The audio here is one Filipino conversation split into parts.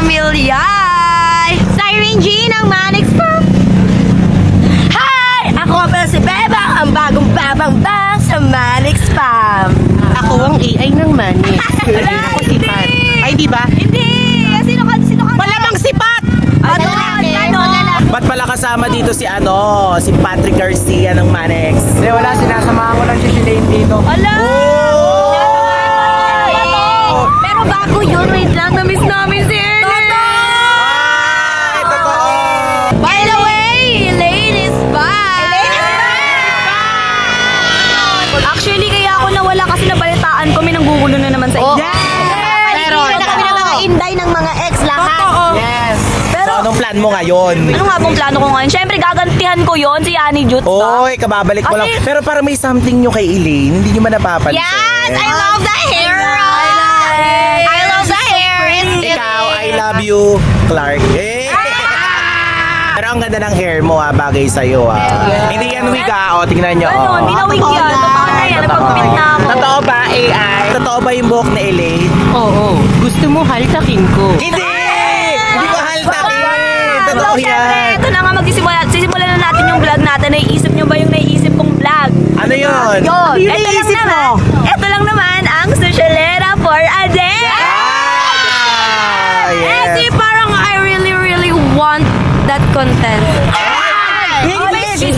Amilyay! Siren G ng Manix Pam! Hi! Ako pala si Bebang, ang bagong babang bang sa Manix Pam! Ako ang AI ng Manix. Ako si Pat. Ay, di ba? Hindi! Sino ka? Malamang si Pat! Ano? Ba't pala kasama dito si si Patrick Garcia ng Manix? Hindi, wala. Sinasamahan ko lang si Shilane dito. Ala! Pero bago yun, wait lang, na-miss namin si Ernest! Ay, totoo! By the way, Elaine is back! Actually, kaya ako nawala kasi nabalitaan ko, may nanggugulo na naman sa inyo. Pero, na kami ng mga inday ng mga ex lahat. Yes. Pero, So, anong plan mo ngayon? ano nga pong plano ko ngayon? Siyempre, gagantihan ko yon si Annie Jutes ba? Oy, kababalik mo lang. Kasi- Pero para may something nyo kay Elaine, hindi nyo man napapansin. Yes! I love the hair! I love the hair! Ikaw, I love you, Clark. Eh. Pero ang ganda ng hair mo, bagay sa'yo, Hindi yan wig, tingnan nyo, Ano, hindi na wig yan. Totoo na yan. Nagpagpapit na ako. Totoo ba, AI? Totoo ba yung buhok ni Elaine? oo. Gusto mo haltakin ko. Hindi! Hindi ko haltakin! Totoo Siyempre, yan! ito na nga sisimulan na natin yung vlog natin. Naiisip nyo ba yung naiisip kong vlog? Ano yun? Yun! Ito lang naman ang Socialera for a day! Kasi parang I really want that content.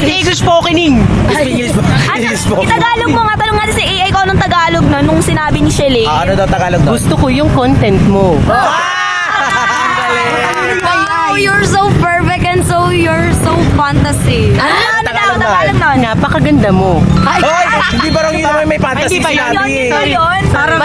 English spokening. Itagalog mo nga, tanong natin si AI ko anong Tagalog na nung sinabi ni Shelly. Ano daw Tagalog doon? Gusto ko yung content mo. Ang galing! Wow, you're so perfect and you're so fantasy. Ano Tagalog daw, ba? Tagalog nun? Napakaganda mo. Hoy! Hindi ba yun naman may fantasy Hindi ba yun? sinabi? Ito yun. Parang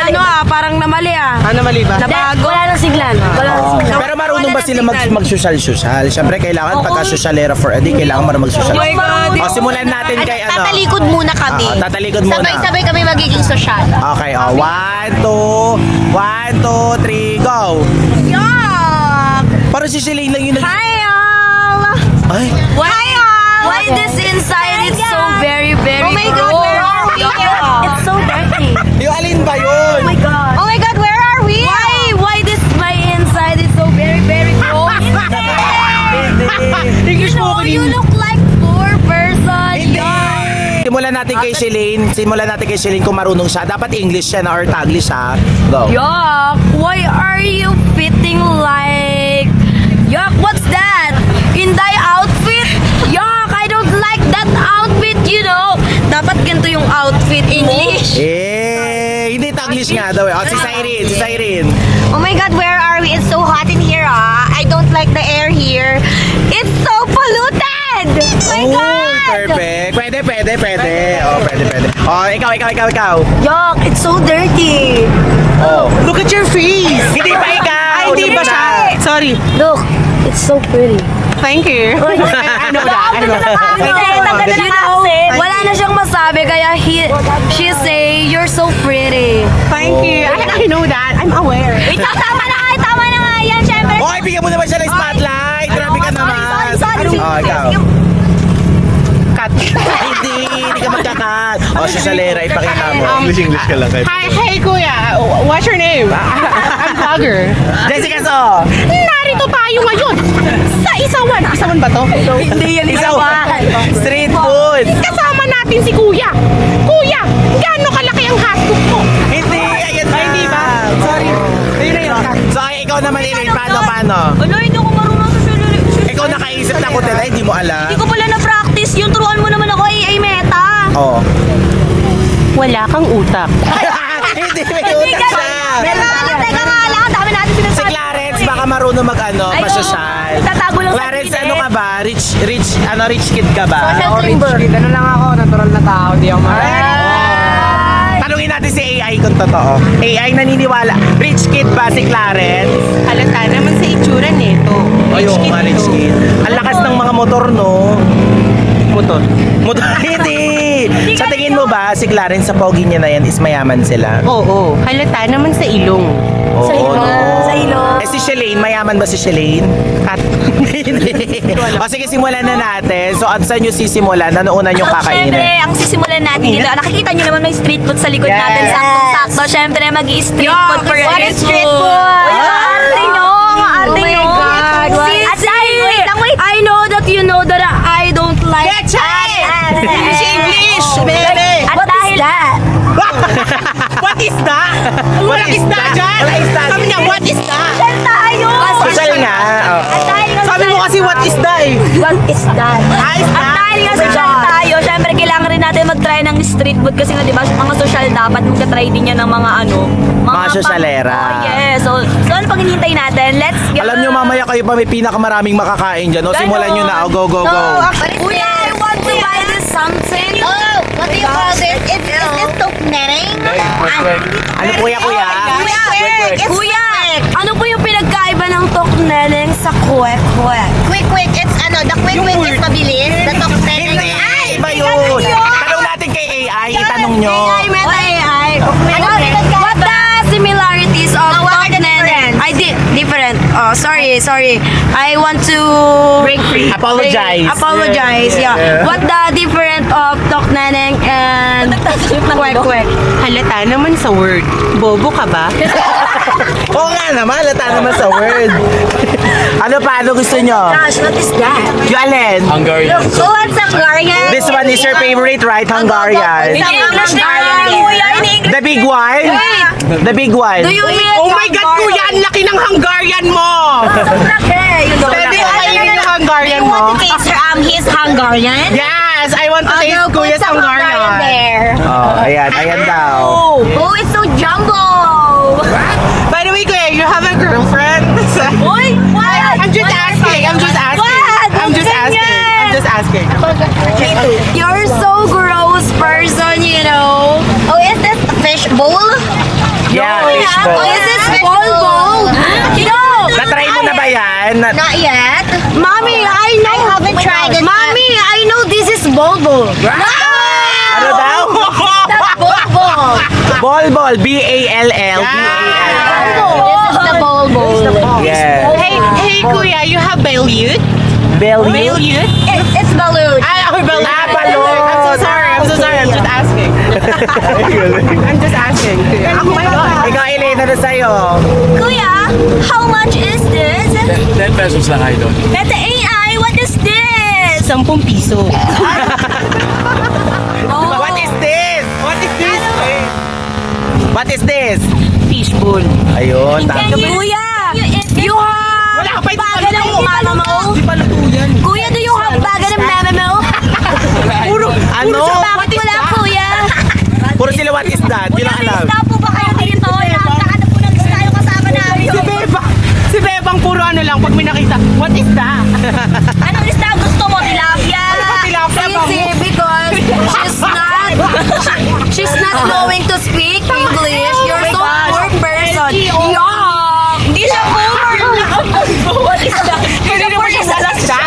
parang namali Ano mali ba? Nabago. Wala nang siglan. Wala nang siglan. Pero marunong ba sila mag-social-social? Siyempre, kailangan pagka-socialera for a day, kailangan mo na mag-social. Oh my God. O, simulan natin kay Tatalikod muna kami. Tatalikod muna. Sabay-sabay kami magiging sosyal. Okay, 1, 2, 3, go! Yuck! Parang si Shelly lang yun. Hi all! Ay, Hi all! Why this inside is so very Oh my God, where are we? It's so dirty. yung alin ba yun? Oh my God. Oh my God, where are we? Why this my inside is so very gross? English No, you look like poor person. Yuck! Simulan natin kay Shelly kung marunong siya. Dapat English siya na or Taglish siya. Go. Yuck! Why are you fitting like... Yuck! What's that? Inday outfit? Yuck! I don't like that outfit, you know. Dapat ganito yung outfit. English. Hindi Taglish nga daw. O, si Siren. Oh my God, where are we? It's so hot in here, I don't like the air here. It's so polluted! My God! Perfect. Pwede. Oh, pwede. Oh, ikaw. Yuck! It's so dirty. Oh. Look at your face. Hindi pa ikaw. Ay, hindi ba siya? Sorry. Look, it's so pretty. Thank you. I know that. You know, wala na siyang masabi kaya she say, you're so pretty. Thank you. I know that. I'm aware. Wait, tama na nga yan, syempre. Okay, bigyan mo naman siya ng spotlight. Grabe ka naman. Sorry. Oh, ikaw. Sige. Cut. Hindi ka magkakat. O, Socialera, ipakita mo. English ka lang kahit. Hey, kuya. What's your name? I'm vlogger. Jessica So. Narito tayo ngayon sa Isawan. Isawan ba to? Hindi yan Street food. Kasama natin si Kuya. Kuya, gaano kalaki ang hotdog mo? Hindi, ayan na. Hindi ba? Sorry. Ayun na yun. So, ikaw naman, Elaine, paano? Ano, hindi ako marunong sa suli. Ikaw nakaisip na content, ay, hindi mo alam. Hindi ko pala na-practice. Yung turuan mo naman ako, AI Meta. Oo. Wala kang utak. Hindi, may utak siya. Teka nga lang, ang dami natin Si sinasabi. Clarence, baka marunong pasosyal. Tatago lang sa Clarence, gilid. ano ka ba? Rich kid ka ba? Social Orange climber. kid. Ano lang ako, natural na tao. Di ako Ay! Tanungin natin si AI kung totoo. AI naniniwala. Rich kid ba si Clarence? Halata naman sa itsura nito. Ayun, rich kid. Ang lakas ng mga motor, no? Motor. Hindi! Sa tingin mo ba, si Clarence sa pogi niya na yan is mayaman sila? Oo. Halata naman sa ilong. Oo, Sa ilong. no? Sa ilong. Eh si Shelane, mayaman ba si Shelane? Cut. Hindi. O sige, simulan na natin. So, at saan nyo sisimulan? Ano una nyo Siyempre, kakainin? ang sisimulan natin dito, nakikita nyo naman may street food sa likod Yes. natin. Saktong-sakto. Siyempre, mag-i-street food for What a is street food? Ay, ang arte nyo! Ang arte is that dyan? Wala is that. Sabi niya, what is that? tayo! Social nga. Oo. Sabi mo kasi what is that eh. What is that? Ah, is At that? dahil nga social tayo, syempre kailangan rin natin mag-try ng street food kasi nga diba, mga social dapat mag-try din yan ng mga ano. Mga sosyalera. Oh, yes. So ano pang hinihintay natin? Let's go! Alam nyo, mamaya kayo pa may pinakamaraming makakain dyan. O, simulan nyo na. O, go, go, go. Kuya, I want to buy this something. Oh, what do you call this? Is this toknering? Ano kuya? Kuya, ano po yung pinagkaiba ng tokneneng sa kwek-kwek? Quick, it's ano, the quick is mabilis. The toknering. Hindi, iba yun. Tanong natin kay AI. Itanong nyo. AI. What the similarities of tokneneng? Different. Oh, sorry. I want to Apologize. Apologize, yeah. What the different of tokneneng and kwek-kwek? Halata naman sa word. Bobo ka ba? Oo nga naman. Lata naman sa word. Ano pa? Ano gusto nyo? Gosh, what is that? Yung alin? Oh, it's Hungarian. This one is your favorite, right? Hungarian. In English na Hungarian. in English. The big one? The big one. Do you eat Oh my God, kuya, ang laki ng Hungarian mo! Pwede kainin yung Hungarian mo? He's Hungarian. Yes, I want to taste kuya's Hungarian. there. Oh, ayan daw. Oh, it's so jumbo. By the way, kuya, you have a girlfriend? Uy, what? I'm just asking. You're so gross person, you know. Oh, is this a fish bowl? Yeah, Oh, fishbowl. is this bowl? No. Na-try mo na ba yan? Not yet. Mommy, I know. I haven't tried it. Mommy, I know this is bowl. Ano daw? That's bowl. Ball. B-A-L-L. This is the bowl. Yes. Hey, kuya, you have balut? Belly. Balut? It's balut. Balut. balut. I'm so sorry. I'm just asking. I'm just asking. Oh my God. Ikaw, Elena, na sa'yo. Kuya, how much is this? 10 pesos lang, idol. Beta AI, what is this? 10 piso. What is this? What is this? Fishbowl. Ayun, tama. Kuya, you have Wala ka pa ito baga ng mama mo? Di pa luto yan. Kuya, do you have baga ng mama mo? Ano? Bakit wala, kuya? Puro sila what is that? Yun ang alam. Stop po ba kayo dito? Nakahanap po ng lista yung kasama namin. Si Bebang puro ano lang pag may nakita. What is that? Anong lista ang gusto mo? Tilapia? Ano ba tilapia ba mo? Sisi, because she's not knowing to speak English. You're so poor person. Yuck! Hindi siya poor. What is that? Hindi naman siya salasta.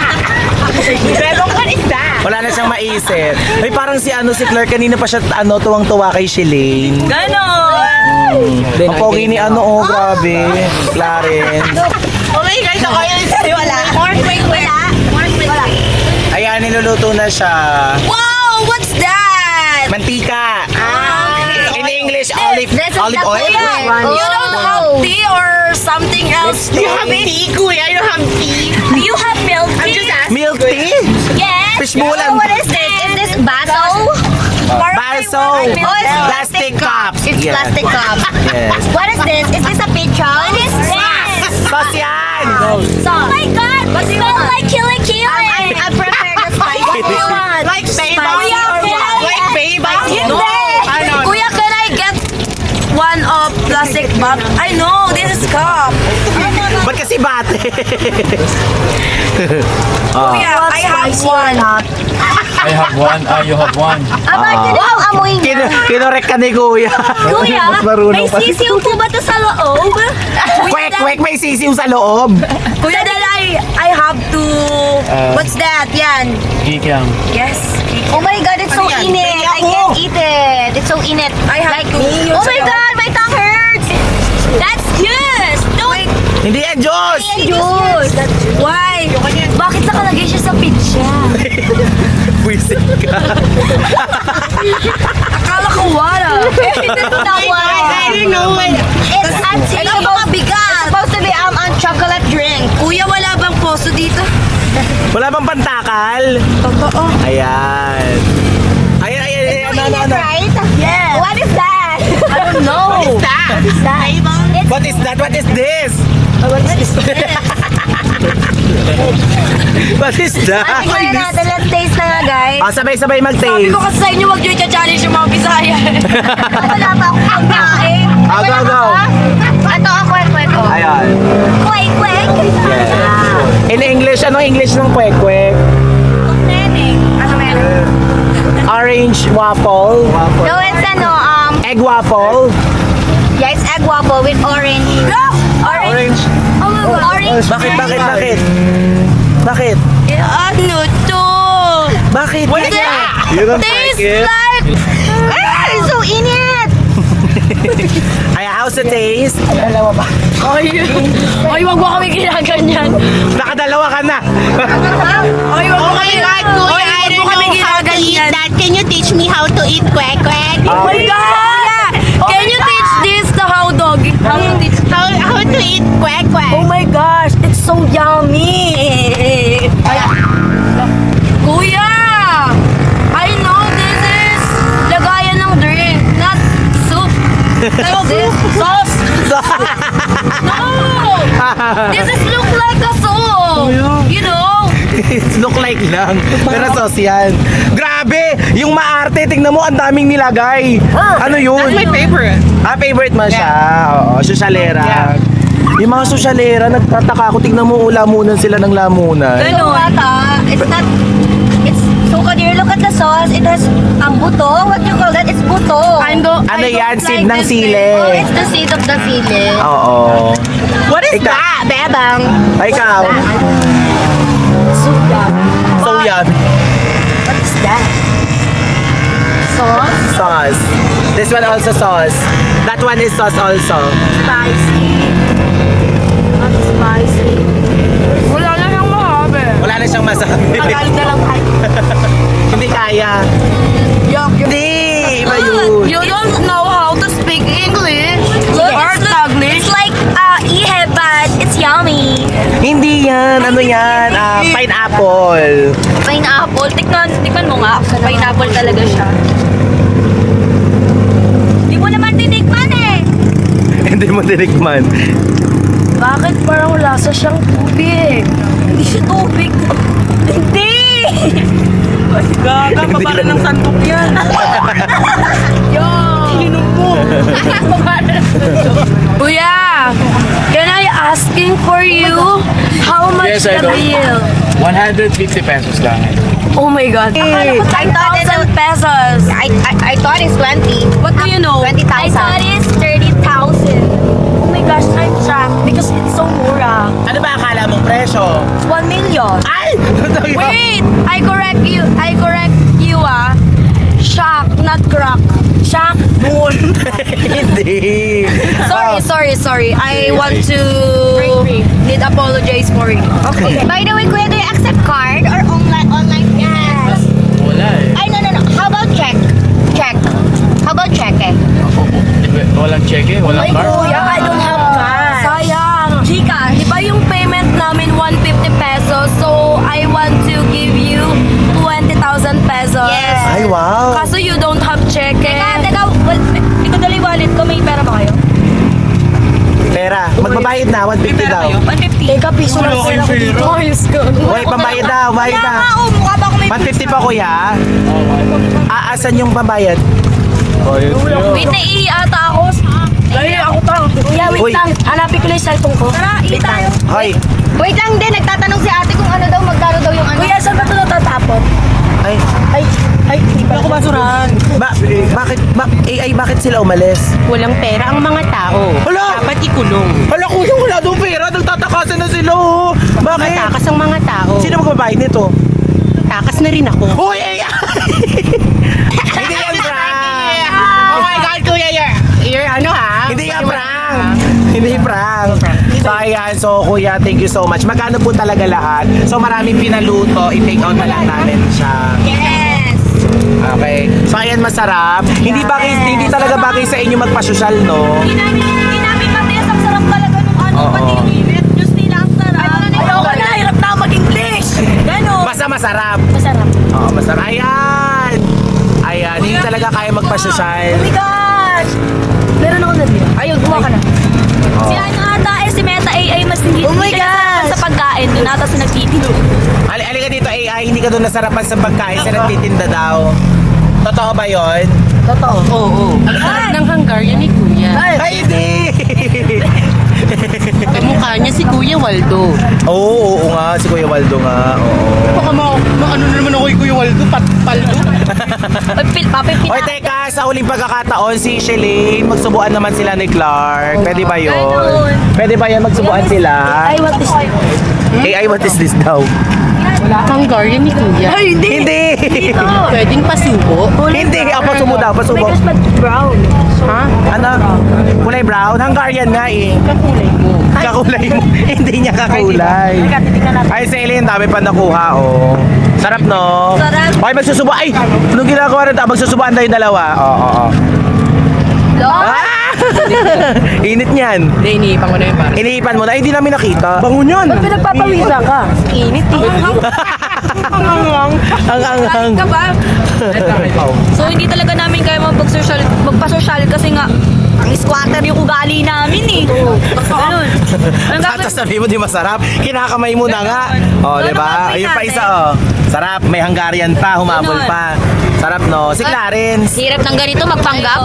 Bebang, what is that? Wala na siyang maisip. May parang si Claire kanina pa siya tuwang-tuwa kay Shelane. Ganon. Ang pogi ni grabe. Clarence. Oh my God, ako yun sa'yo. Wala. Wala. Ayan, niluluto na siya. Wow! What's that? Mantika. Okay. In English, olive oil. You don't have tea or something else to You have it? tea, kuya. You have tea. Do you have milk I'm tea? just asking. Milk tea? Yes. Fishbowl and What is this? Is this baso? baso. Oh, it's Plastic cups. It's Yeah. plastic cup. Yes. What is this? Is this a picture? What is this? Sauce yan. Oh my God! It smells like Kili Kili! I prefer the spicy. What do you want? Like baby. Kuya, Like baby. Hindi! Ano? Kuya, can I get one of plastic cup? I know, this is cup. Ba't kasi bate? Kuya, I have one. I have one, you have one. Wow, amoy niya. Kinorek ka ni Kuya. Kuya, Mas marunong may pa. sisiw po ba ito sa loob? Kwek, may sisiw sa loob. Kuya, then I have to... What's that? Yan. Gikyang. Yes. Oh my God, it's so init. I can't eat it. It's so init. I have to... Oh my God, my tongue hurts. That's juice! Don't... Hindi yan, Diyos! Juice! Why? Bakit nakalagay siya sa pizza? Buisit ka. Akala ko wala. I don't know. It's Ito mga bigat. supposed to be on chocolate drink. Kuya, wala bang poso dito? Wala bang pantakal? Totoo. Ayan. Ayan. Init, right? Yes. What is that? Ano don't know. What is that? What is this? What is that? Tingnan natin, let's taste na nga, guys. Sabay-sabay Sabi mag-taste. ko kasi sa inyo, wag nyo i-challenge yung mga Bisaya. Wala pa akong pagkain. Go, go. Ito ako, kwek-kwek. Ayan. Kwek-kwek. In English, anong English ng kwek-kwek? Neneng. Ano meron? Orange waffle. No, it's Egg waffle. yeah, it's egg waffle with orange. Orange. Oh my God. Orange. Bakit? Bakit? Ano to? Bakit? What is that? You don't Tastes like... It's so init. Ay, how's the taste? Ay, wag mo kami ginaganyan. Nakadalawa ka na. Ay, wag mo Oh my kami... God, Kuya, Ay, I wag mo don't kami know how to eat ginaganyan. that. Can you teach me how to eat kwek-kwek? Oh my God! Can you teach this to how dog? How you teach? How to eat kwek-kwek? Oh my gosh, it's so yummy! Kuya! I know this is lagayan ng drink, not soup. This sauce. No! This is look like a soup. You know? It look like lang. Pero sauce yan. Grabe! Yung maarte, tingnan mo, ang daming nilagay. Ano yun? That's my favorite. Favorite mo siya. Oo, sosyalera. Yeah. Yung mga sosyalera, nagtataka ako, tingnan mo, lamunan sila ng lamunan. Ano? It's not, it's, so can you look at the sauce? It has, buto? What do you call that? It's buto. Ano yan? Seed ng sili. Oh, it's the seed of the sili. Oo. What is Ikaw. that, Bebang? Ay, ikaw. So yummy. What is that? Sauce? Sauce. This one also sauce. That one is sauce also. Spicy. Not spicy. Wala na siyang mahabi. Wala na siyang masabi. Magalit na lang tayo. Hindi kaya. Hindi. Iba yun. You don't know how to speak English. Or Taglish. It's like, ihe, but it's yummy. Hindi yan. Ano yan? Pineapple. Pineapple. Tikman mo nga. Pineapple talaga siya. Di mo naman tinikman eh. Hindi mo tinikman. Bakit parang lasa siyang tubig? Hindi siya tubig. Hindi! Gaga, Hindi lang. santok yan. Kuya, can I asking for you how much Yes, I the know. bill? 150 pesos lang. Oh my God. I thought 10,000 pesos. I thought it's 20. What do you know? 20,000. I thought it's 30,000. Oh my gosh, I'm shocked because it's so mura. Ano ba akala mong presyo? 1 million. Ay! Wait, I correct you, Shock, not crack. Shock, moon. Hindi. Sorry. I want to need apologize for it. Okay. By the way, Kuya, do you accept card or online? Yes. Wala eh. Ay, no. How about check? Check. How about check eh? Walang cheque, walang card. Kuya, I don't have cash. Sayang. Gcash. Di ba yung payment namin 150 pesos? So, I want to give you 20,000 pesos. Yes. Ay, wow. Kaso you don't have check eh. Teka, ito dali wallet ko. May pera ba kayo? Pera. Magbabayad na. 150 daw. 150. Teka, piso lang pera ko dito. Ayos ko. Wait, pambayad daw. Bayad na. Mukha ba ako may 150 pa, kuya. Aasan yung pambayad? Wait, naiihi ata ako. Ay, ako tang. Kuya, Uy. wait lang. Hanapin ko lang yung cellphone ko. Tara, ihi tayo. Hoy. Wait lang din, nagtatanong si ate kung ano daw, magkano daw yung ano. Kuya, saan ba ito natatapon? Ay. Hindi pa ako basurahan. Bakit sila umalis? Walang pera ang mga tao. Hala! Dapat ikulong. Hala, kuya, wala daw pera. Nagtatakasan na sila, oh. Bakit? Matakas ang mga tao. Sino magbabayad nito? Takas na rin ako. Hoy, Hindi yan prank! Oh my God, Kuya, you're ano ha? Hindi yan prank! Hindi prank! So ayan, so kuya, thank you so much. Magkano po talaga lahat? So maraming pinaluto, i-take out na lang namin siya. Yes! Okay. So ayan, masarap. Hindi talaga bagay sa inyo magpasosyal, no? Hindi namin matigas, ang sarap talaga nung ano, Oo. pati yung red juice nila, ang sarap. Ayoko na, hirap na ako mag-English. Gano'n. Basta masarap. Masarap. Oo, masarap. Ayan! Ayan, hindi talaga kaya magpasosyal. Oh my gosh! ka doon nasarapan sa pagkain sa nagtitinda daw. Totoo ba yun? Totoo. Oo. Ang sarap ng Hungarian ni Kuya. Ay, hindi! Kamukha niya si Kuya Waldo. Oo nga, si Kuya Waldo nga. Oo. Baka ano na naman ako kay Kuya Waldo, paldo. Papipil. Oy, teka, sa huling pagkakataon, si Shelly, magsubuan naman sila ni Clark. Pwede ba yun? Ganun. Pwede ba yun magsubuan sila? Ay, what is it? AI, what is this daw? Hungarian ni Kuya. Hindi! Pwedeng pasubo. Hindi! Ako pasubo daw, pasubo. Because but brown. Ha? Ano? Kulay brown? Hungarian nga eh. Kakulay mo. Kakulay mo. Hindi niya kakulay. Ay, Celine, dami pa nakuha, oh. Sarap, no? Sarap. Okay, magsusubo. Ay! Anong ginagawa rin? Magsusubuan tayo dalawa. Oo. Ah! Init niyan. Hindi, iniipan ko na yun para. Iniipan mo na. Ay, hindi namin nakita. Bango niyan. Pinagpapawisan ka. Init eh. Ang anghang. Ka ba? So hindi talaga namin kaya magpa-social kasi nga ang squatter yung ugali namin eh. Ganun. Ang gagawin- Tapos sabi mo, di masarap. Kinakamay mo na nga. Oh, di ba? gagawin Ayun pa natin? isa, oh. Sarap. May Hungarian pa. Humabol Ganun. pa. Sarap, no? Si Clarence. Hirap ng ganito magpanggap.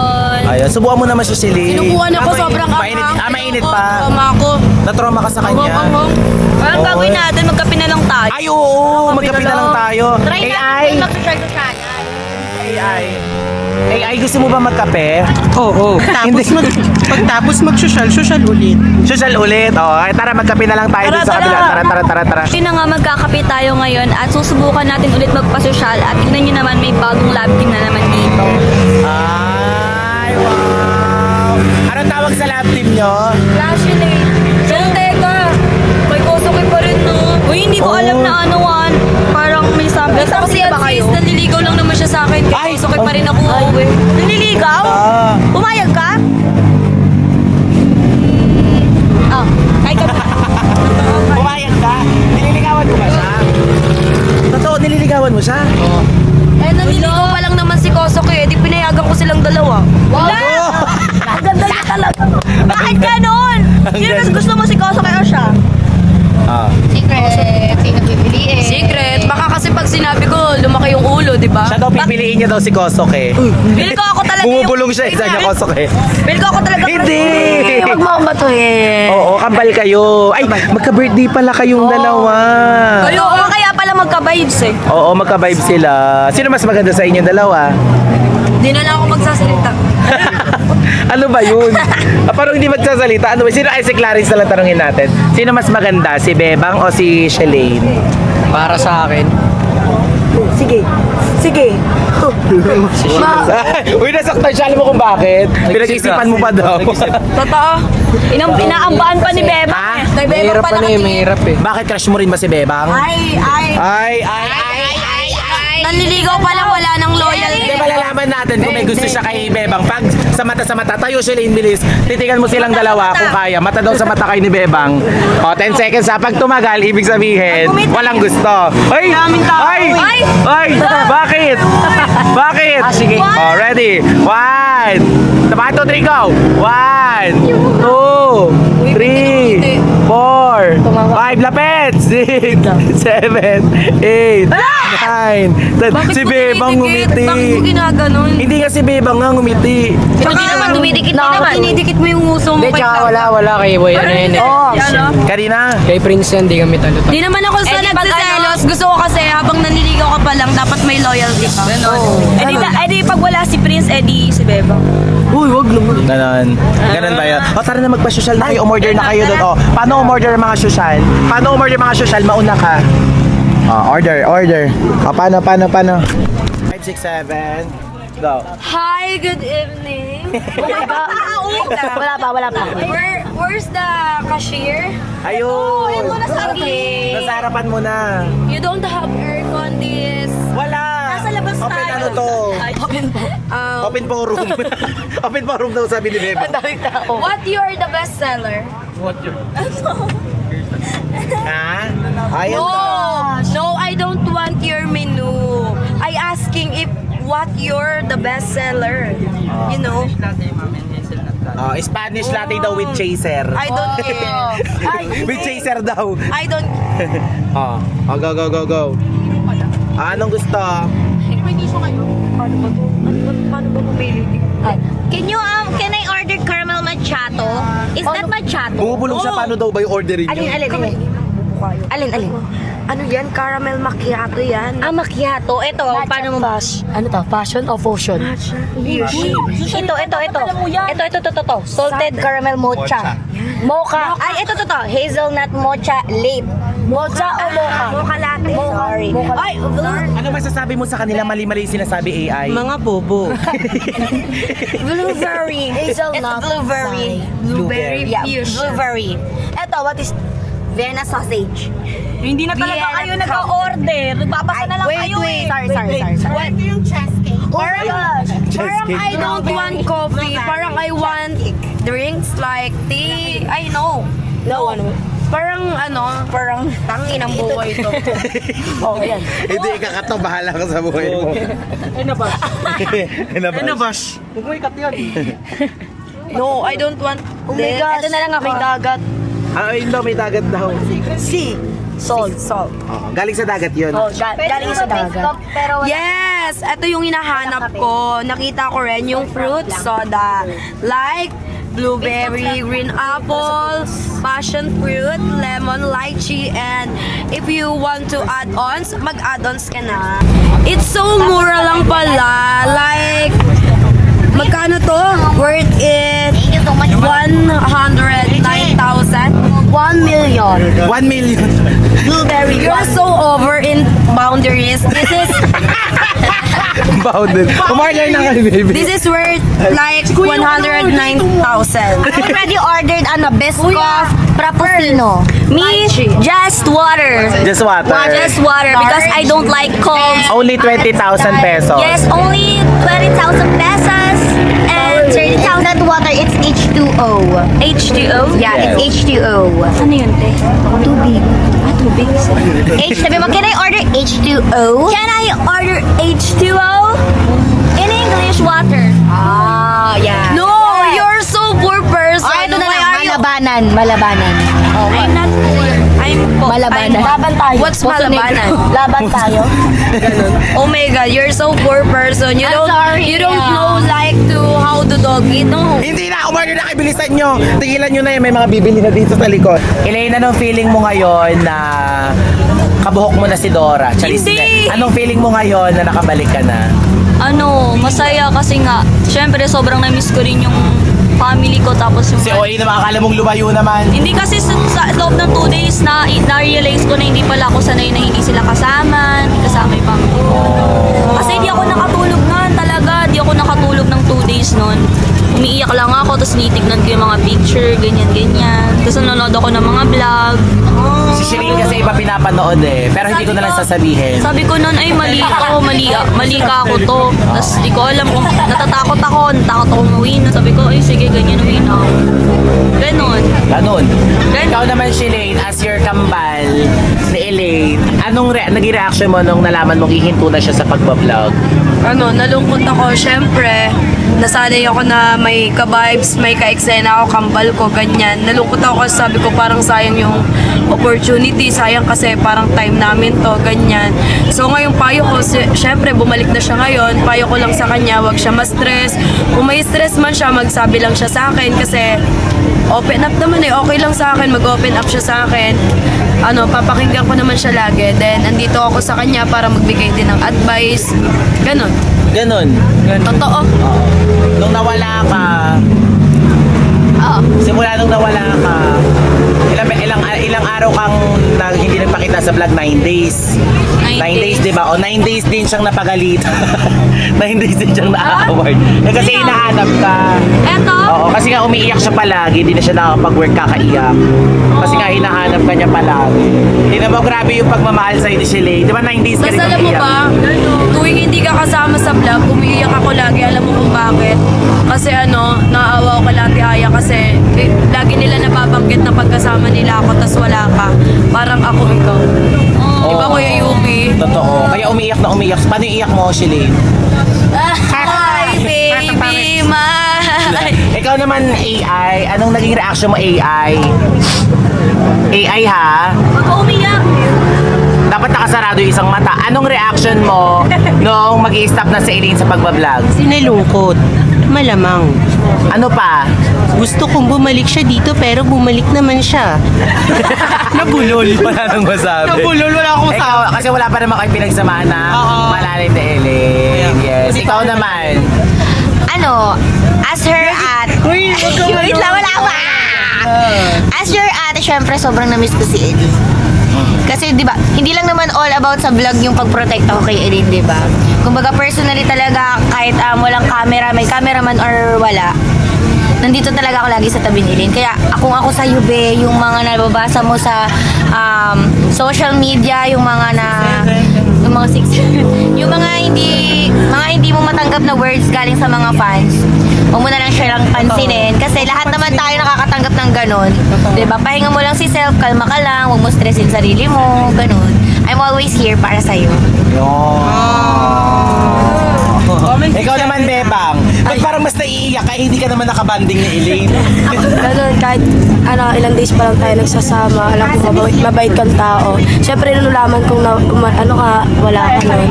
Ayun, subukan mo naman si Shelly. Sinubukan ako, sobrang mainit, anghang. mainit pa. Trauma ako. Na-trauma ka sa kanya. Anong gagawin natin? Magkape na lang tayo. Ay, oo. Magkape na lang tayo. Try AI. natin mag-share sa channel. AI, gusto mo ba magkape? Oo. Pagtapos mag-social ulit. Social ulit. Oh, ay, tara, magkape na lang tayo dun sa kabila. Tara. Kasi na nga magkakape tayo ngayon at susubukan natin ulit magpasosyal at tignan nyo naman may bagong lab team na naman dito. Ay, wow. Anong tawag sa lab team nyo? Flashy lane. So, teka. May kosoke pa rin, no? Uy, hindi ko alam na ano, parang may sabi. Kasi yan, sis, nanliligaw lang naman siya sa akin. Kaya Ay, kosoke pa rin ako. Nanliligaw? Ah. Pumayag ka? Oh, ay ka Pumayag ka? Nililigawan mo ba siya? Totoo, nililigawan mo siya? Eh, nanliligaw pa lang naman si Kosoke. Di pinayagan ko silang dalawa. Wala! Ang ganda niya talaga. Bakit ganon? Sino mas gusto mo si Kosoke o siya? Secret. Sino pipiliin? Secret. Baka kasi pag sinabi ko, lumaki yung ulo, di ba? Siya daw pipiliin niya daw si Kosoke. Feel ko ako talaga Bumubulong siya, isa niya Kosoke. Feel ko ako talaga. Hindi! Huwag mo akong batuhin. Oo, kambal kayo. Ay, magka-birthday pala kayong dalawa. Kayo, kaya pala magka-vibes eh. Oo, magka-vibe sila. Sino mas maganda sa inyong dalawa? Di na lang ako magsasalita. Ano ba yun? Parang hindi magsasalita. Ano ba? Sino ay si Clarence na lang tanungin natin? Sino mas maganda? Si Bebang o si Shelane? Para sa akin. Sige. Uy, nasaktan siya. Alam mo kung bakit? Pinag-isipan mo pa daw. Totoo. Inaambaan pa ni Beba. Ha? Kay Beba Mahirap pa pa na eh, mahirap eh. Bakit crush mo rin ba si Bebang? Ay. Ay. Nanliligaw pa lang, wala nang loyalty. Hindi, malalaman natin kung may gusto siya kay Bebang. Pag sa mata, tayo Shelane bilis. Titigan mo silang dalawa kung kaya. Mata daw sa mata kay ni Bebang. O, 10 seconds ha. Pag tumagal, ibig sabihin, walang gusto. Ay! Ay! Bakit? Bakit? Sige. O, ready? 1, 2, 3, go! 1, 2, 3, 4, 5, lapit! 6, 7, 8, 9, 10. Si Bebang ngumiti. Bakit mo ginaganon? Hindi nga si Bebang nga ngumiti. Hindi naman, dumidikit mo naman. Dinidikit mo yung uso mo. Hindi, tsaka wala kay Boy. Ano yun eh. Kanina. Kay Prince yan, di kami talo. Di naman ako sa nagsiselos. Gusto ko kasi habang nanliligaw ka pa lang, dapat may loyalty ka. Eh di pag wala si Prince, eh di si Beba. Ganon. Ganon ba yun? O tara na magpa-social na kayo. Umorder na kayo doon. O, paano umorder mga social? Paano umorder mga social? Mauna ka. O, order. O, paano? 5, 6, 7. Go. Hi, good evening. Oh my God. Wala pa. Where's the cashier? Ayun. Okay. Nasa harapan mo na. You don't have aircon this. Wala. Nasa labas Open tayo. ano to? Open forum. Open forum daw sabi ni Beba. What you're the best seller? Ha? Ayun No, I don't want your menu. I asking if what you're the best seller. You know? Spanish latte daw with chaser. I don't care. With chaser daw. I don't. Go. Anong gusto? Paano ba pumili? Can I order caramel macchiato? Is that macchiato? Bumubulong siya, paano daw ba yung orderin niyo? Alin? Ano yan? Caramel macchiato yan. Ah, macchiato. Ito, paano mo? Ano to? Fashion o fusion? Ito. Salted caramel mocha. Mocha. Ay, ito. Hazelnut mocha late. Mocha o mocha? Mocha latte. Sorry. Ay, Ano masasabi mo sa kanila? Mali-mali sinasabi AI? Mga bobo. blueberry. Hazelnut. It's blueberry. Blueberry Yeah, fusion. blueberry. Ito, what is Vienna sausage? Hindi na talaga Vienna kayo nag-order. Nagbabasa na lang kayo eh. Sorry. What? yung cheesecake? Parang I don't want coffee. Parang I want drinks like tea. I know. No, ano? Parang tangin ang buhay ito. Oh, yan. Hindi, ikakato. Bahala ka sa buhay mo. Ano ba? No, I don't want this. Ito na lang ako. May dagat. Ayun daw, may dagat daw. Sea. Salt. Oo, galing sa dagat yun. Galing sa dagat. Pero Yes! Ito yung hinahanap ko. Nakita ko rin yung fruit soda. Like blueberry, green apple, passion fruit, lemon, lychee, and if you want to add-ons, mag-add-ons ka na. It's so mura lang pala. Like, magkano to? Worth it thank you so much. 109,000? 1 million. 1 million. Blueberry. You're so over in boundaries. Bounded. Umorder na kayo, baby. This is worth like 109,000. I already ordered biscoff frappuccino. Me, just water. Just water. Just water because I don't like cold. Only 20,000 pesos. Yes, only 20,000 pesos and 30,000. That water, it's H2O. H2O? Yeah, it's H2O. Ano yun, te? Tubig. Tubig. Sabi mo, can I order H2O? Can I order H2O? In English, water. Ah, yeah. No, you're so poor person. Oh, ito na Why lang, are you- malabanan. I'm not poor. Malabanan. Laban tayo. What's malabanan? Laban tayo. Oh my God, you're so poor person. You I'm don't sorry, you don't yeah. know like to how to dog eat. No. Hindi na, umorder na kayo, bilisan nyo. Tigilan nyo na yun, may mga bibili na dito sa likod. Elaine, anong feeling mo ngayon na kabuhok mo na si Dora? Charis, Hindi. anong feeling mo ngayon na nakabalik ka na? Masaya kasi nga, syempre sobrang na-miss ko rin yung family ko tapos yung... Si OA na makakala mong lumayo naman. Hindi kasi sa loob ng 2 days na-realize ko na hindi pala ako sanay na hindi sila kasama, hindi kasama yung family ko. Kasi di ako nakatulog nun talaga, di ako nakatulog ng 2 days nun. Umiiyak lang ako, tapos nitignan ko yung mga picture, ganyan-ganyan. Tapos nanonood ako ng mga vlog. Si Shireen kasi iba pinapanood eh, pero hindi ko na lang sasabihin. Sabi ko nun, ay mali ka ako to. Tapos di ko alam kung natakot ako umuwi na. Sabi ko, ay sige, ganyan uwi na ako. Ganon. Ganun. Ikaw naman, Shireen, as your kambal ni Elaine, anong naging reaction mo nung nalaman mong ihinto na siya sa pagbablog? Nalungkot ako. Syempre, nasanay ako na may ka-vibes, may ka-eksena ako, kambal ko, ganyan. Nalungkot ako kasi sabi ko parang sayang yung opportunity, sayang kasi parang time namin to, ganyan. So ngayong payo ko, syempre bumalik na siya ngayon, payo ko lang sa kanya, wag siya ma-stress. Kung may stress man siya, magsabi lang siya sa akin kasi open up naman eh, okay lang sa akin, mag-open up siya sa akin. Papakinggan ko naman siya lagi. Then, andito ako sa kanya para magbigay din ng advice. Ganon. Ganun. Totoo. Nung nawala ka, simula nung nawala ka, ilang araw kang hindi nagpakita sa vlog? 9 days. 9 days, di ba? O 9 days din siyang napagalit. 9 days din siyang na-award. Eh, kasi hinahanap ka. Eto, Oo, kasi nga umiiyak siya palagi, hindi na siya nakakapag-work kakaiyak. Kasi nga hinahanap ka niya palagi. Hindi na mo, grabe yung pagmamahal sa'yo ni Shireen. Di ba 9 days ka Tapos rin alam mo umiiyak? ba, tuwing hindi ka kasama sa vlog, umiiyak ako lagi. Alam mo kung bakit? Kasi naawa ko kay Ate Aya kasi lagi nila nababanggit na pagkasama nila ako tas wala ka. Parang ako ikaw. Di ba, Kuya Yubi? Totoo. Kaya umiiyak na umiiyak. Paano yung iyak mo, Shireen? Hi, baby, my... Ikaw naman, AI. Anong naging reaction mo, AI? AI ha? Huwag ka umiyak. Dapat nakasarado yung isang mata. Anong reaction mo nung mag-i-stop na si Elaine sa pagbablog? Sinalungkot. Malamang. Ano pa? Gusto kong bumalik siya dito pero bumalik naman siya. Nabulol. Wala nang masabi. Nabulol, wala akong Ikaw, kasi wala pa naman kayo pinagsamahan na malalim na Elaine. Yes. Ikaw naman. Ano, as her at... Wait lang, wala pa! As your ate, syempre sobrang na-miss ko si Eddie. Kasi 'di ba, hindi lang naman all about sa vlog yung pagprotect ako kay Erin, 'di ba? Kumbaga personally talaga kahit walang camera, may cameraman or wala. Nandito talaga ako lagi sa tabi ni Erin. Kaya kung ako sa be, yung mga nababasa mo sa social media, yung mga yung mga hindi mo matanggap na words galing sa mga fans. Huwag mo na lang siya lang pansinin kasi lahat naman tayo nakakatanggap ng ganun. 'Di ba? Pahinga mo lang si self, kalma ka lang, huwag mo stressin sarili mo, ganun. I'm always here para sa iyo. Ikaw naman, Bebang. Ba't parang mas naiiyak kaya hindi ka naman nakabanding ni Elaine? Ganun, kahit ilang days pa lang tayo nagsasama, alam ko mabait kang tao. Siyempre, nalaman kong wala ka nun.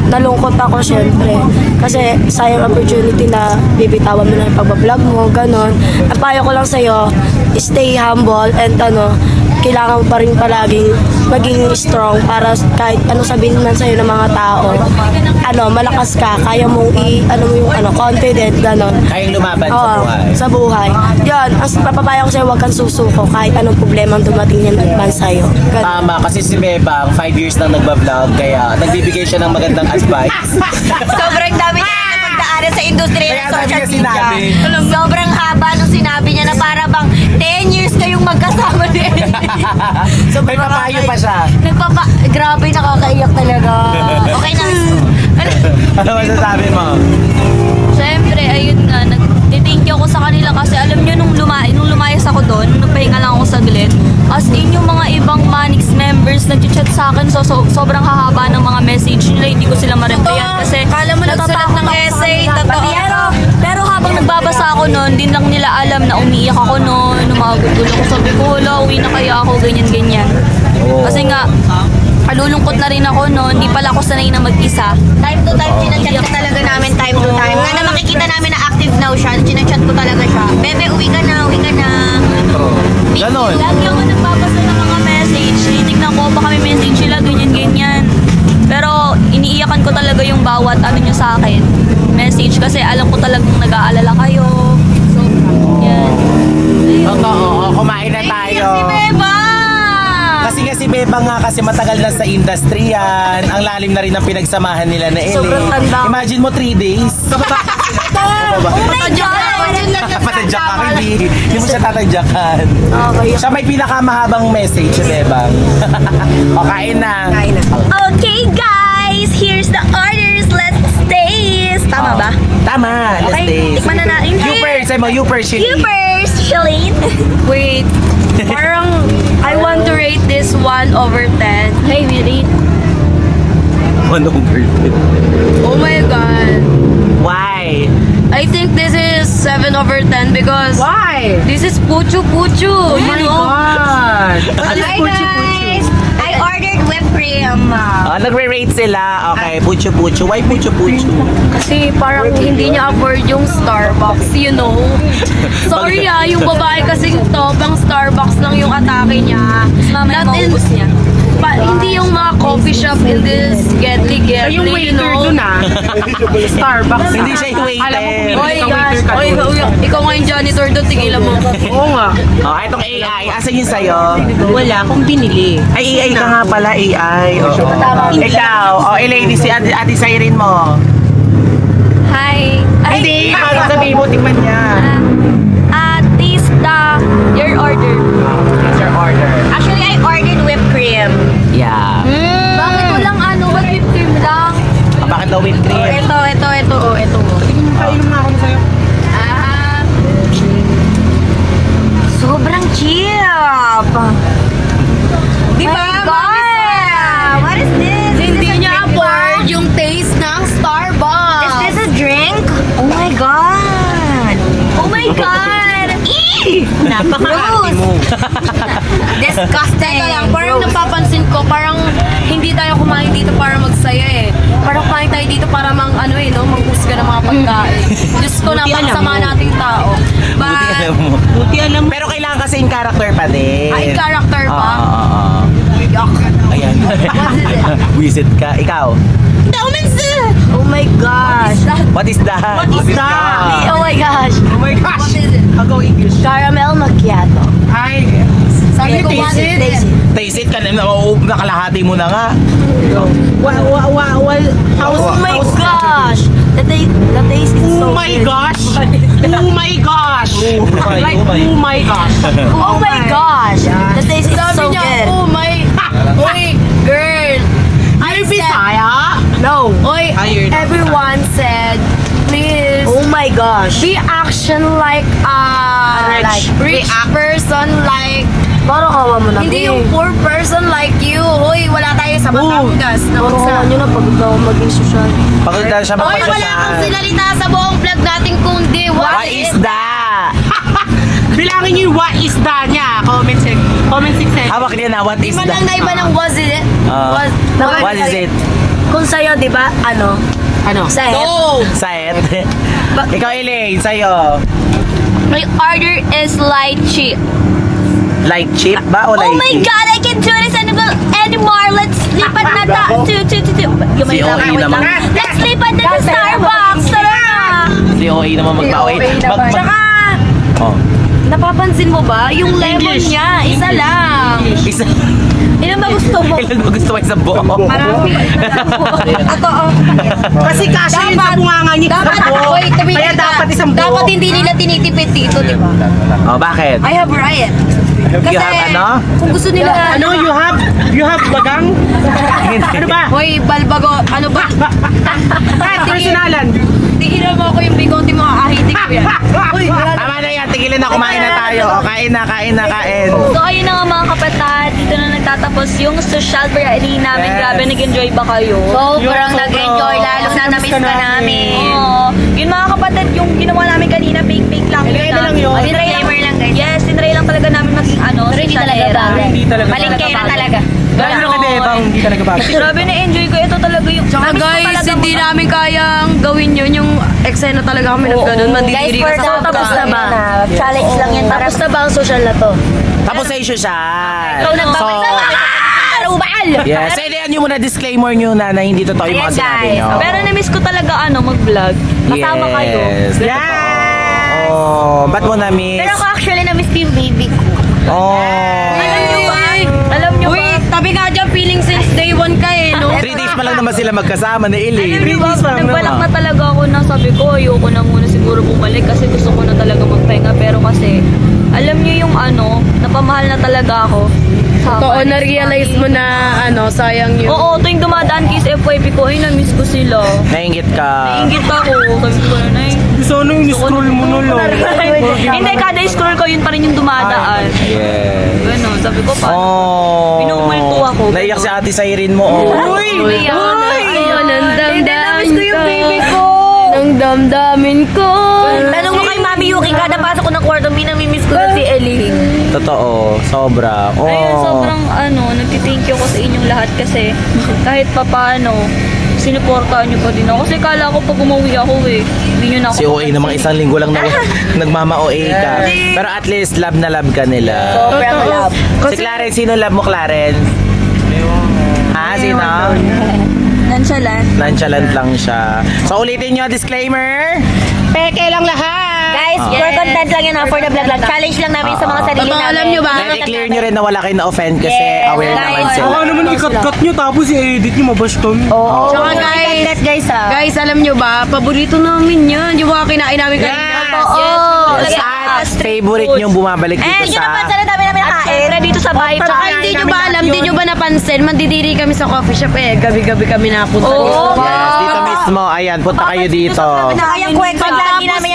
Nalungkot ako, siyempre. Kasi sayang opportunity na bibitawan mo na yung pagbablog mo, ganun. Ang payo ko lang sa'yo, stay humble and kailangan mo pa rin palaging maging strong para kahit ano sabihin man sa'yo ng mga tao, malakas ka, kaya mong confident, gano'n. Kayang lumaban sa Oo, buhay. sa buhay. Yan, ang papapayo ko sa'yo, huwag kang susuko kahit anong problema ang dumating yan man sa'yo. Ganun. Tama, kasi si Bebang 5 years nang nagbablog, kaya nagbibigay siya ng magandang advice. Sobrang dami niya na pagdaanan sa industriya Kaya ng sabi social niya sinabi. media. Sobrang haba nung sinabi niya na para bang 10 years kayong magkasama din. May papayo pa siya. Grabe, nakakaiyak talaga. Okay na. Ano masasabi mo? Siyempre, ayun nga, nag-thank you ako sa kanila kasi alam nyo, nung lumayas ako doon, nagpahinga lang ako saglit, as in yung mga ibang Manix members nag-chat sa akin, sobrang hahaba ng mga message nila, hindi ko sila ma-replyan kasi Kala mo nagsulat ng essay, totoo. pero habang nagbabasa ako noon, din lang nila alam na umiiyak ako noon, gugulo ko, sabi ko, wala, uwi na kaya ako, ganyan-ganyan. Kasi nga, alulungkot na rin ako noon, hindi pala ako sanay na mag-isa. Time to time, chinachat ka talaga namin time to time. Nga na makikita namin na active now siya, chinachat ko talaga siya. Bebe, uwi ka na, uwi ka na. Ganon. Lagi ako nagbabasa ng mga message, tinitignan ko, baka may message sila, ganyan-ganyan. Pero iniiyakan ko talaga yung bawat nyo sa akin, message, kasi alam ko talagang nag-aalala kayo. Yan. Oo, kumain na tayo. Si Beba! Kasi si Bebang nga kasi matagal na sa industry yan. Ang lalim na rin ng pinagsamahan nila na Elaine. Sobrang tanda. Imagine mo 3 days. Oh my God! Patadyak ka, hindi mo siya tatadyakan. Okay. Siya may pinakamahabang message, si Bebang. O, kain na. Okay guys, here's the orders. Let's taste. Tama ba? Tama, let's Okay, taste. tikman na natin. You first, say mo, you first, Shili. You first, Shalene. Wait, parang I want to rate this 1 over 10. Hey, we rate. 1 over 10. Oh my God. Why? I think this is 7 over 10 because Why? this is puchu puchu, you know? God! Hi guys! I ordered whipped cream. Nagre-rate sila. Okay, pucho-pucho. Why pucho-pucho? Kasi parang hindi niya afford yung Starbucks, you know? Sorry yung babae kasing to, pang Starbucks lang yung atake niya. Mamaya Not in- maubos niya. Hindi yung mga coffee shop in this Getty, Yung you waiter know? dun Starbucks. Hindi siya yung waiter. Alam mo kung Oh hindi my ka waiter gosh. ka Oy, dun. ikaw nga yung janitor doon, tigilan mo. Oo nga. Oh, itong AI. Asan yun sa'yo? Wala akong binili. Ay, AI ka nga pala. AI. Oo. Ikaw. Elaine, si Ate Siren mo. Hi. Ay, Hindi. Ano sabihin mo? Tikman niya. taste your order. It's your order. Actually, I ordered whipped cream. Yeah. Bakit walang but whipped cream lang? Bakit daw whipped cream? Ito. Kainom na ako na sa'yo. Sobrang cheap. Di ba? My God! What is this? Hindi Is this a niya drink ba? afford yung taste ng Starbucks. Is this a drink? Oh my God! Oh my God! Eee! Napaka-gross! Disgusting! Teka lang, parang napapansin ko, parang hindi tayo kumain dito para magsaya eh. Parang kumain tayo dito para manghusga ng mga pagkain. Diyos ko, napakasama nating tao. Buti But, alam mo. Buti alam mo. Pero kailangan kasi in character pa din. ay, character pa. Oo. Ayan. Wisit ka. Ikaw. Oh my gosh. What is that? What is that? Oh my gosh. Oh my gosh. I'll go English. Caramel macchiato. Ay. Sabi ko, Taste it? taste it. Taste it ka na. Nakalahati mo na nga. Oh my gosh. The taste is so Oh my good. gosh. Oh my gosh. Like, oh my gosh. Oh my gosh. The taste is so Sabi niya, good. oh my, oy, girl. Are you Bisaya? No. Oy, Ayun. everyone said, please, Oh my gosh. be action like rich person like, Parang awa mo na. hindi yung poor person like you. Hoy, wala tayo sa Batangas. Na Parang awa nyo na pag daw maging social. Pagkakita siya Hoy, wala kang sinalita sa buong vlog natin kundi What is that? Bilangin niyo yung what is that niya. Comment section. Hawak niya na. What is Iba that? lang na iba ng was it? What is it? Kung sa'yo, di ba, ano? Sa'yo. No! Sa'yo. Ikaw, Elaine. Sa'yo. My order is light chip. Light chip ba o light Oh my chip? God, I can do this anymore. Let's lipat na Si OA naman. Let's lipat na sa Starbucks. Tara na. Si OA naman mag-away. Tsaka, Oh. napapansin mo ba? Yung lemon niya, isa lang. Isa. Ilan ba gusto mo? Ilan ba gusto mo isang buo? Marami. Totoo. Kasi kasya yun sa bunganga niya. Hoy, tumingin Kaya ka. dapat isang buo. Dapat hindi nila tinitipid dito, di ba? Oh, bakit? I have right. You have ano? Kung gusto nila, Ano, you have bagang? Ano ba? Hoy, balbago, ano ba? Personalan. Tingnan mo ako yung bigote mo, ahitin ko yan. Uy, wala na. Tama na yan, tigilin na, kumain na tayo. O, kain na, kain na, kain. So ayun na nga mga kapatid, dito na nagtatapos yung social variety namin. Yes. Grabe, nag-enjoy ba kayo? Sobrang nag-enjoy, lalo na na-miss ka namin. Oo. Yun mga kapatid, yung ginawa namin kanina, fake lang. Bigay na lang yun. Disclaimer lang guys. Yes, tinry lang talaga namin maging Pero hindi talaga bagay. Hindi talaga. Malingkay na talaga. Lalo na kay Bebang, hindi talaga bagay. Grabe na-enjoy ko. Ito talaga yung... Tsaka na-miss ko guys, talaga hindi mag- namin kayang gawin yun. Yung eksena talaga kami ng ganun. Mandidiri ka sa tapos na ba? pagkain. Challenge lang yan. Tapos na ba ang social na to? Tapos sa issue siya. Ikaw nagbabasa. Arubal! Yes, so yan yung muna disclaimer nyo na hindi totoo yung mga Ayan, sinabi guys. nyo. Pero na-miss ko talaga mag-vlog. Kasama kayo. Yes. Oh, ba't mo na-miss? Pero ako actually na-miss ko yung baby ko. Oh. Alam nyo ba? Alam nyo Uy, ba? tabi nga dyan, feeling since day one ka eh, no? 3 days pa lang naman sila magkasama ni Elaine. Alam nyo ba, nagbalak na talaga ako na sabi ko, ayoko na muna siguro bumalik kasi gusto ko na talaga magpahinga. Pero kasi, alam nyo yung napamahal na talaga ako. Totoo, na-realize mo na, sayang yun. Oo, tuwing dumadaan kiss FYP ko, ay na-miss ko sila. Nainggit ka. Nainggit ako. Sabi ko na Sana yung scroll mo na lang. Hindi, kada scroll ko, yun pa rin yung dumadaan. Yes. Ganun, sabi ko pa. Oh. Pinumulto ako. Naiyak si Ate Siren mo. Oh. Uy! Nang damdamin ko yung baby ko. Nang damdamin ko. Tanong mo kay Mami Yuki, kada pasok ko ng kwarto, minamimiss ko na si Ellie. Totoo. Sobra. Oh. Ayun, sobrang nagtithank you ko sa inyong lahat kasi kahit papaano, sinuportahan nyo pa din ako. Kasi kala ko pag umuwi ako hindi nyo na ako. Si OA namang isang linggo lang na nagmama-OA ka. Pero at least love na love ka nila. Sobrang love. Si Clarence, sino love mo, Clarence? Ha? Sino? Nonchalant. Nonchalant lang siya. So ulitin nyo, disclaimer. Peke lang lahat. Guys, for content lang yun for the vlog lang. Challenge lang namin sa mga sarili Totoo, namin. alam nyo ba? Let it clear nyo rin na wala kayo na-offend kasi aware naman guys. sila. Baka naman ikat-cut nyo tapos i-edit nyo mabash kami. Tsaka guys, Guys, guys, alam nyo ba, paborito namin yan. Yung mga kinain namin kanina. Yes. At favorite nyo bumabalik dito yun sa... naman, sana dami namin nakain. Siyempre dito sa bahay. Tsaka hindi nyo ba alam, hindi nyo ba napansin, mandidiri kami sa coffee shop eh. Gabi-gabi kami napunta dito. Yes, dito mismo. Ayan, punta kayo dito. Saka yung kwento, lagi namin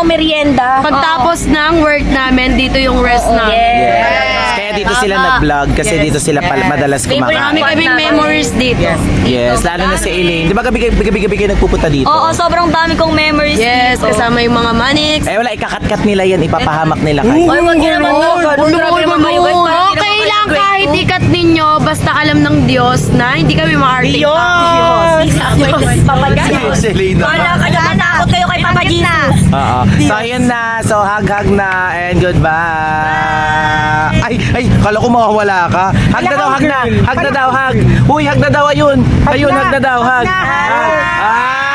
yung merienda. Pagtapos ng work namin, dito yung rest namin. Yes. Kaya Kaya dito sila nag-vlog kasi dito sila madalas kumakain. Marami kaming memories dito. Yes, lalo na si Elaine. Di ba gabi-gabi kayo nagpupunta dito? Oo, sobrang dami kong memories Yes, dito. kasama yung mga manics. Eh wala, ikakat-kat nila yan, ipapahamak nila kayo. Oy, wag niyo naman Okay lang kahit ikat ninyo, basta alam ng Diyos na hindi kami maarte. Diyos! Si Elaine. Takot kayo kay Papa Jesus. Oo. So, ayun na. So, hug-hug na. And goodbye. Ay, kala ko mawawala ka. Hug na daw, hug na. Hug na daw, hug. Uy, hug na daw, ayun. Ayun, hug na daw, hug. Ah.